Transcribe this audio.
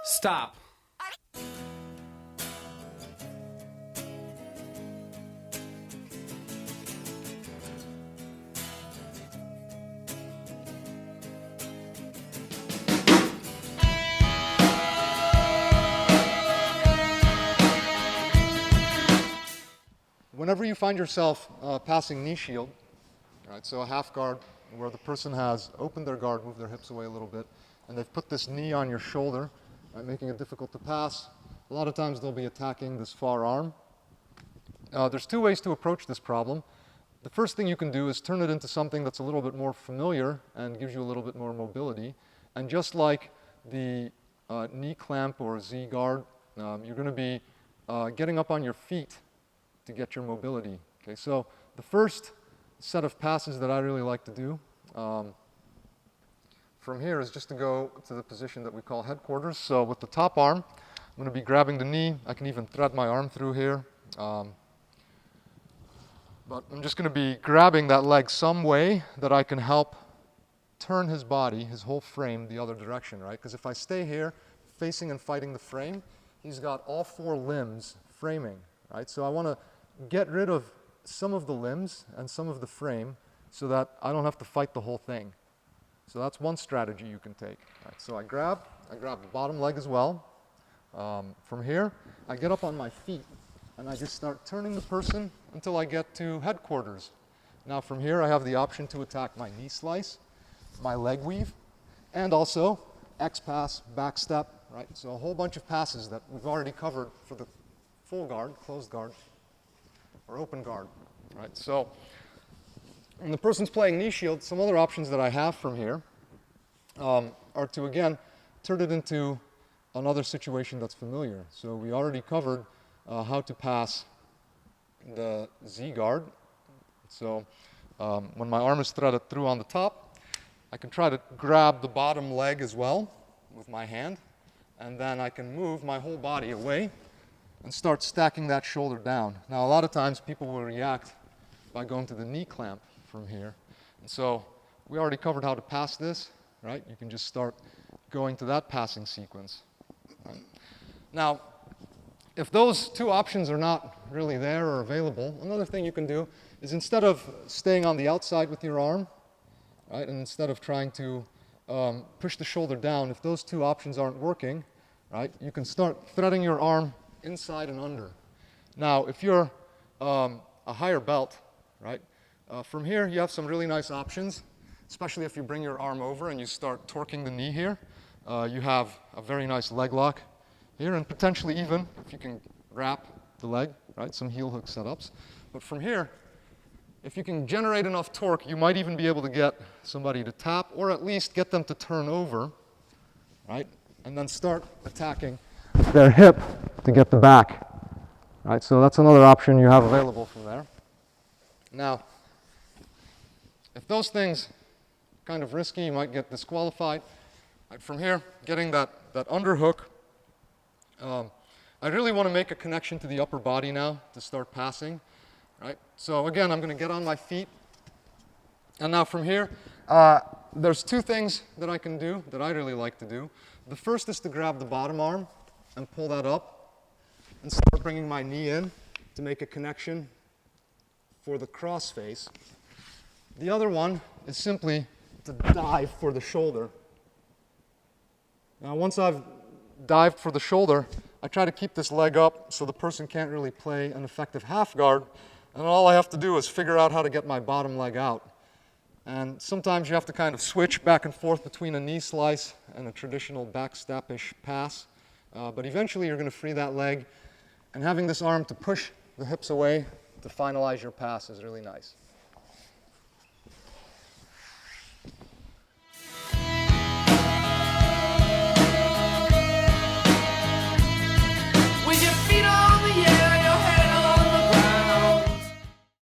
Stop. Whenever you find yourself passing knee shield, right, so a half guard where the person has opened their guard, moved their hips away a little bit, and they've put this knee on your shoulder, right, making it difficult to pass, a lot of times they'll be attacking this far arm. There's two ways to approach this problem. The first thing you can do is turn it into something that's a little bit more familiar and gives you a little bit more mobility. And just like the knee clamp or Z guard, you're going to be getting up on your feet to get your mobility. Okay, so the first set of passes that I really like to do from here is just to go to the position that we call headquarters. So with the top arm, I'm going to be grabbing the knee. I can even thread my arm through here. But I'm just going to be grabbing that leg some way that I can help turn his body, his whole frame, the other direction, right? Because if I stay here facing and fighting the frame, he's got all four limbs framing, right? So I want to get rid of some of the limbs and some of the frame so that I don't have to fight the whole thing. So that's one strategy you can take. Right? So I grab the bottom leg as well. From here, I get up on my feet and I just start turning the person until I get to headquarters. Now from here, I have the option to attack my knee slice, my leg weave, and also X pass, back step, right? So a whole bunch of passes that we've already covered for the full guard, closed guard, or open guard, right? So when the person's playing knee shield, some other options that I have from here are to, again, turn it into another situation that's familiar. So we already covered how to pass the Z guard. So when my arm is threaded through on the top, I can try to grab the bottom leg as well with my hand, and then I can move my whole body away and start stacking that shoulder down. Now, a lot of times people will react by going to the knee clamp from here. And so we already covered how to pass this, right? You can just start going to that passing sequence. Right? Now, if those two options are not really there or available, another thing you can do is instead of staying on the outside with your arm, right, and instead of trying to push the shoulder down, if those two options aren't working, right, you can start threading your arm inside and under. Now, if you're a higher belt, right, from here you have some really nice options, especially if you bring your arm over and you start torquing the knee here. You have a very nice leg lock here, and potentially even, if you can wrap the leg, right, some heel hook setups. But from here, if you can generate enough torque, you might even be able to get somebody to tap or at least get them to turn over, right, and then start attacking their hip to get the back, right? So that's another option you have available from there. Now, if those things are kind of risky, you might get disqualified. Right, from here, getting that underhook, I really want to make a connection to the upper body now to start passing, right? So again, I'm going to get on my feet, and now from here, there's two things that I can do that I really like to do. The first is to grab the bottom arm and pull that up and start bringing my knee in to make a connection for the cross face. The other one is simply to dive for the shoulder. Now, once I've dived for the shoulder, I try to keep this leg up so the person can't really play an effective half guard, and all I have to do is figure out how to get my bottom leg out. And sometimes you have to kind of switch back and forth between a knee slice and a traditional back step-ish pass. But eventually you're going to free that leg, and having this arm to push the hips away to finalize your pass is really nice.